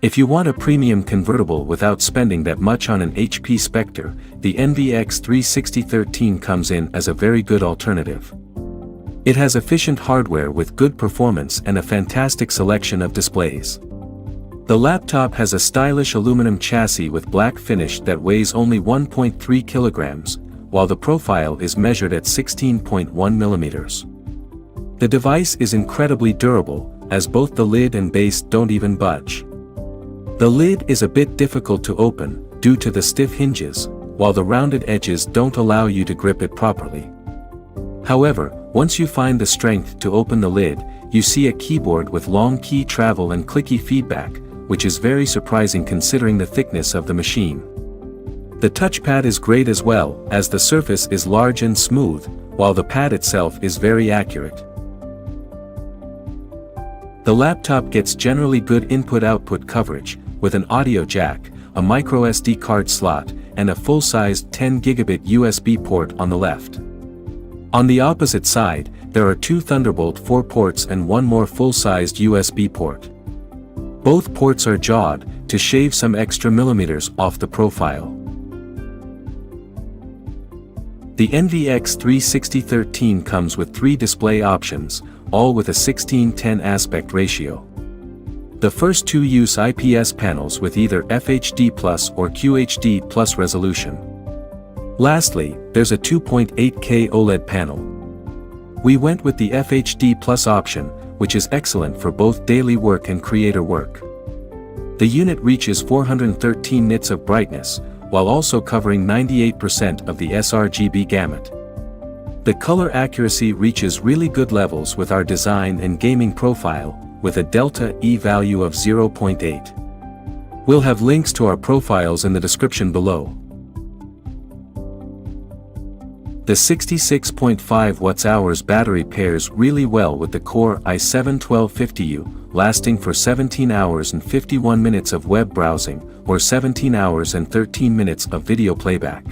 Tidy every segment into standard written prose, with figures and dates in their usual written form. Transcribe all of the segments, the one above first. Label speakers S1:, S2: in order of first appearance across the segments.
S1: If you want a premium convertible without spending that much on an HP Spectre, the Envy X360 comes in as a very good alternative. It has efficient hardware with good performance and a fantastic selection of displays. The laptop has a stylish aluminum chassis with black finish that weighs only 1.3 kilograms, while the profile is measured at 16.1 millimeters. The device is incredibly durable, as both the lid and base don't even budge. The lid is a bit difficult to open, due to the stiff hinges, while the rounded edges don't allow you to grip it properly. However, once you find the strength to open the lid, you see a keyboard with long key travel and clicky feedback, which is very surprising considering the thickness of the machine. The touchpad is great as well, as the surface is large and smooth, while the pad itself is very accurate. The laptop gets generally good input-output coverage, with an audio jack, a microSD card slot, and a full-sized 10 gigabit USB port on the left. On the opposite side, there are 2 Thunderbolt 4 ports and 1 more full-sized USB port. Both ports are jawed, to shave some extra millimeters off the profile. The Envy X360 comes with 3 display options, all with a 16:10 aspect ratio. The first 2 use IPS panels with either FHD+ or QHD+ resolution. Lastly, there's a 2.8K OLED panel. We went with the FHD+ option, which is excellent for both daily work and creator work. The unit reaches 413 nits of brightness, while also covering 98% of the sRGB gamut. The color accuracy reaches really good levels with our design and gaming profile, with a delta E value of 0.8. We'll have links to our profiles in the description below. The 66.5 Wh battery pairs really well with the Core i7-1250U, lasting for 17 hours and 51 minutes of web browsing, or 17 hours and 13 minutes of video playback.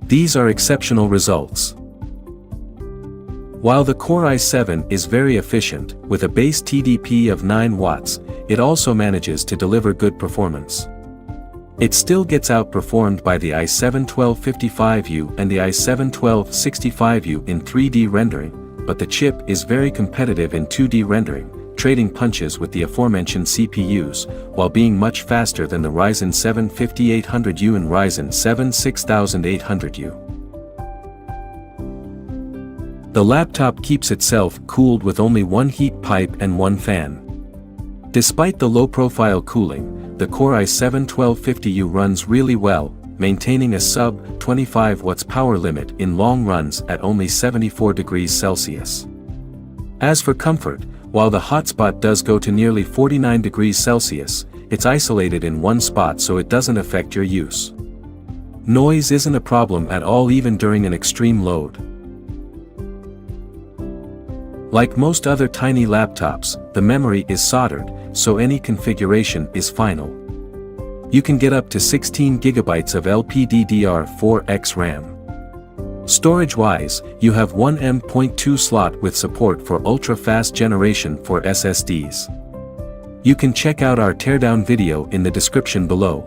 S1: These are exceptional results. While the Core i7 is very efficient, with a base TDP of 9 watts, it also manages to deliver good performance. It still gets outperformed by the i7-1255U and the i7-1265U in 3D rendering, but the chip is very competitive in 2D rendering, trading punches with the aforementioned CPUs, while being much faster than the Ryzen 7 5800U and Ryzen 7 6800U. The laptop keeps itself cooled with only 1 heat pipe and 1 fan. Despite the low-profile cooling, the Core i7-1250U runs really well, maintaining a sub-25 watts power limit in long runs at only 74 degrees Celsius. As for comfort, while the hotspot does go to nearly 49 degrees Celsius, it's isolated in one spot so it doesn't affect your use. Noise isn't a problem at all even during an extreme load. Like most other tiny laptops, the memory is soldered, so any configuration is final. You can get up to 16 GB of LPDDR4X RAM. Storage-wise, you have one M.2 slot with support for ultra-fast generation for SSDs. You can check out our teardown video in the description below.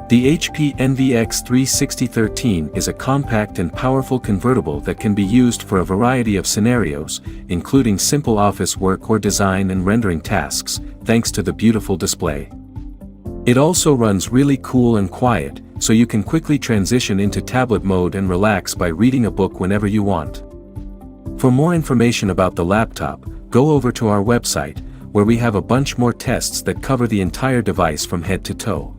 S1: The HP Envy X360 is a compact and powerful convertible that can be used for a variety of scenarios, including simple office work or design and rendering tasks, thanks to the beautiful display. It also runs really cool and quiet, so you can quickly transition into tablet mode and relax by reading a book whenever you want. For more information about the laptop, go over to our website, where we have a bunch more tests that cover the entire device from head to toe.